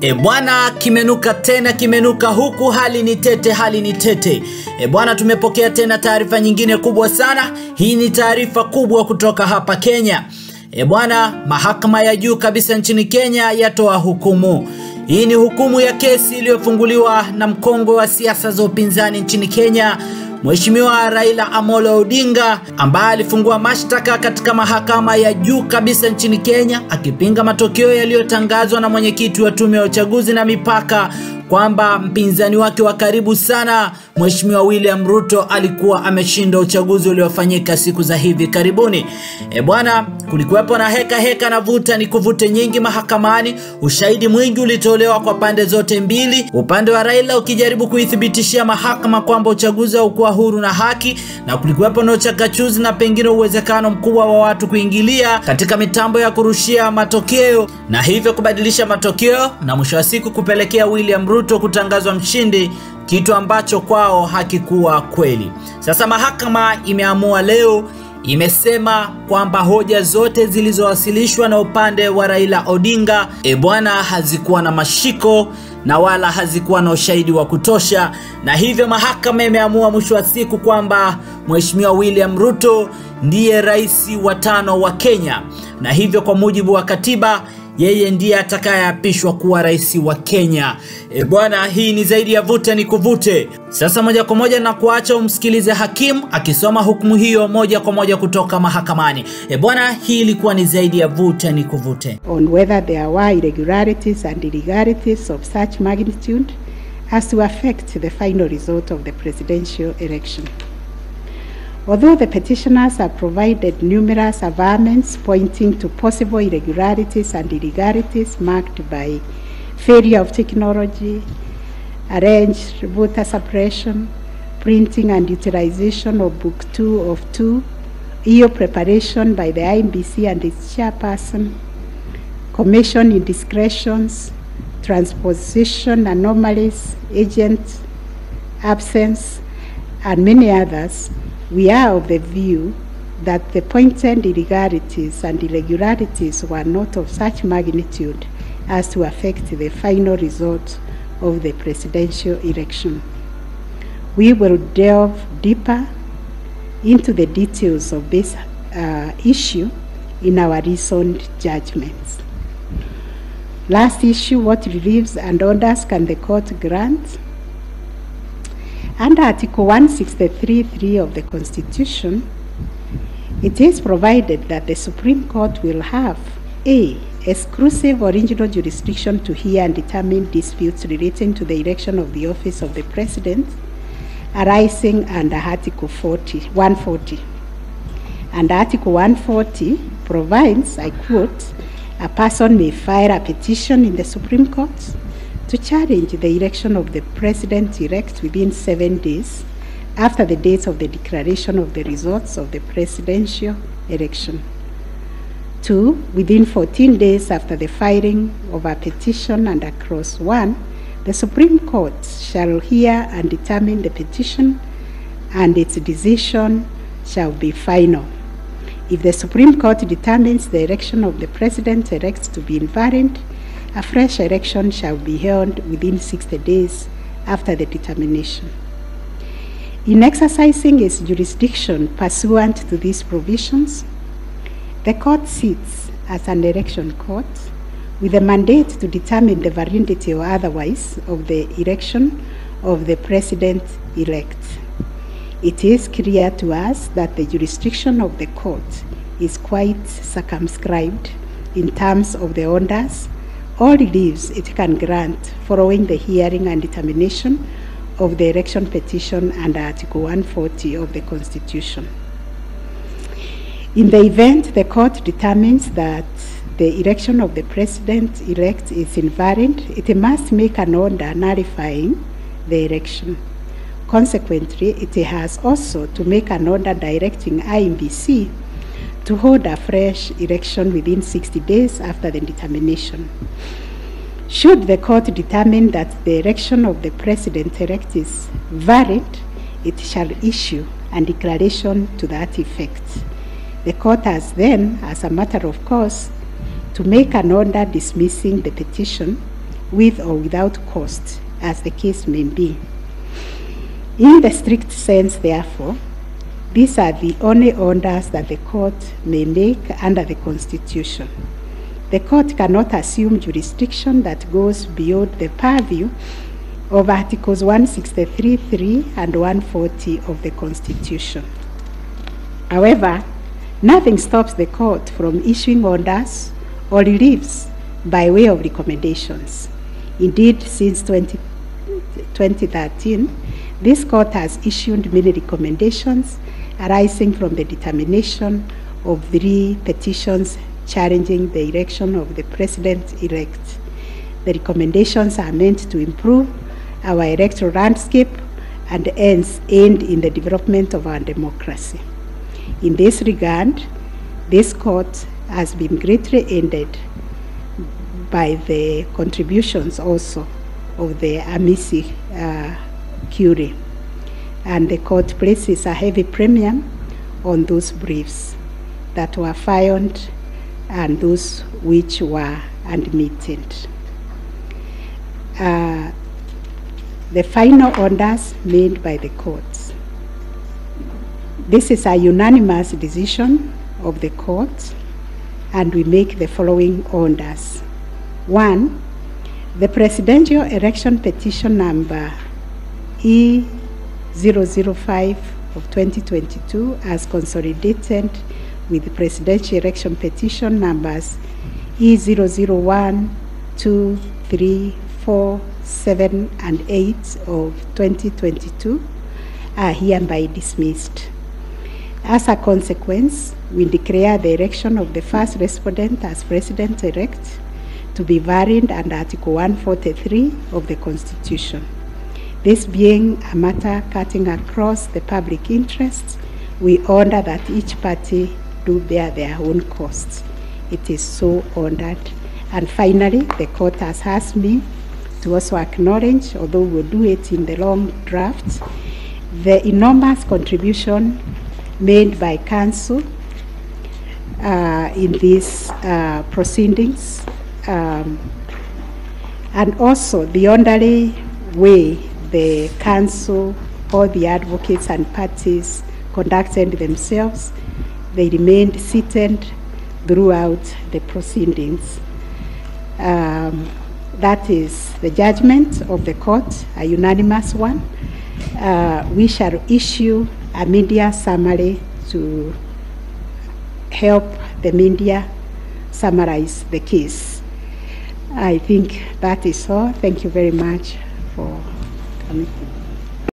Bwana, kimenuka tena, kimenuka huku, hali ni tete, hali ni tete. Bwana, tumepokea tena taarifa nyingine kubwa sana. Hii ni taarifa kubwa kutoka hapa Kenya. Bwana, mahakama ya juu kabisa nchini Kenya yatoa hukumu. Hii ni hukumu ya kesi iliyofunguliwa na mkongwe wa siasa za upinzani nchini Kenya, Mheshimiwa Raila Amolo Odinga, ambaye alifungua mashtaka katika mahakama ya juu kabisa nchini Kenya akipinga matokeo yaliyotangazwa na mwenyekiti wa tume ya uchaguzi na mipaka kwamba mpinzani wake wa karibu sana Mheshimiwa William Ruto alikuwa ameshinda uchaguzi uliofanyika siku za hivi karibuni. Bwana, kulikuwepo na heka na vuta ni kuvute nyingi mahakamani. Ushahidi mwingi ulitolewa kwa pande zote mbili, upande wa Raila ukijaribu kuithibitishia mahakama kwamba uchaguzi haukuwa huru na haki, na kulikuwepo na uchakachuzi na pengine uwezekano mkubwa wa watu kuingilia katika mitambo ya kurushia matokeo na hivyo kubadilisha matokeo na mwisho wa siku kupelekea William Ruto kutangazwa mshindi, kitu ambacho kwao hakikuwa kweli. Sasa mahakama imeamua leo, imesema kwamba hoja zote zilizowasilishwa na upande wa Raila Odinga bwana hazikuwa na mashiko na wala hazikuwa na ushahidi wa kutosha, na hivyo mahakama imeamua mwisho wa siku kwamba Mheshimiwa William Ruto ndiye rais wa 5 wa Kenya, na hivyo kwa mujibu wa katiba yeye ndiye atakayeapishwa kuwa rais wa Kenya. Bwana, hii ni zaidi ya vuta ni kuvute. Sasa moja kwa moja na kuacha umsikilize hakimu akisoma hukumu hiyo moja kwa moja kutoka mahakamani. Bwana, hii ilikuwa ni zaidi ya vuta ni kuvute. On whether there were irregularities and illegalities of such magnitude as to affect the final result of the presidential election. Although the petitioners have provided numerous averments pointing to possible irregularities and illegalities marked by failure of technology, arranged voter suppression, printing and utilization of Book 2 of 2, EO preparation by the IMBC and its chairperson, commission indiscretions, transposition anomalies, agent absence, and many others, we are of the view that the pointed illegalities and irregularities were not of such magnitude as to affect the final result of the presidential election. We will delve deeper into the details of this issue in our recent judgments. Last issue, what reliefs and orders can the court grant? Under Article 163(3) of the Constitution, it is provided that the Supreme Court will have a. exclusive original jurisdiction to hear and determine disputes relating to the election of the office of the President arising under Article 140. And Article 140 provides, I quote, a person may file a petition in the Supreme Court to challenge the election of the President-elect within 7 days after the date of the declaration of the results of the presidential election. 2, within 14 days after the filing of a petition under Clause 1, the Supreme Court shall hear and determine the petition, and its decision shall be final. If the Supreme Court determines the election of the President-elect to be invalid, a fresh election shall be held within 60 days after the determination. In exercising its jurisdiction pursuant to these provisions, the court sits as an election court with a mandate to determine the validity or otherwise of the election of the President-elect. It is clear to us that the jurisdiction of the court is quite circumscribed in terms of the orders or reliefs it can grant following the hearing and determination of the election petition under Article 140 of the Constitution. In the event the court determines that the election of the President-elect is invalid, it must make an order nullifying the election. Consequently, it has also to make an order directing IMBC to hold a fresh election within 60 days after the determination. Should the court determine that the election of the President-elect is valid, it shall issue a declaration to that effect. The court has then, as a matter of course, to make an order dismissing the petition with or without cost, as the case may be. In the strict sense, therefore, these are the only orders that the court may make under the Constitution. The court cannot assume jurisdiction that goes beyond the purview of Articles 163(3) and 140 of the Constitution. However, nothing stops the court from issuing orders or reliefs by way of recommendations. Indeed, since 2013, this court has issued many recommendations arising from the determination of 3 petitions challenging the election of the president-elect. The recommendations are meant to improve our electoral landscape and hence aid in the development of our democracy. In this regard, this court has been greatly aided by the contributions also of the amici curiae, and the court places a heavy premium on those briefs that were filed and those which were admitted. The final orders made by the courts. This is a unanimous decision of the court, and we make the following orders. 1. The presidential election petition number E005 of 2022 as consolidated with the presidential election petition numbers E001, 2, 3, 4, 7, and 8 of 2022 are hereby dismissed. As a consequence, we declare the election of the first respondent as president-elect to be varied under Article 143 of the Constitution. This being a matter cutting across the public interest, we order that each party do bear their own costs. It is so ordered. And finally, the court has asked me to also acknowledge, although we'll do it in the long draft, the enormous contribution made by counsel in these proceedings, and also the orderly way the counsel, all the advocates and parties conducted themselves. They remained seated throughout the proceedings. That is the judgment of the court, a unanimous one. We shall issue a media summary to help the media summarize the case. I think that is all. Thank you very much for coming.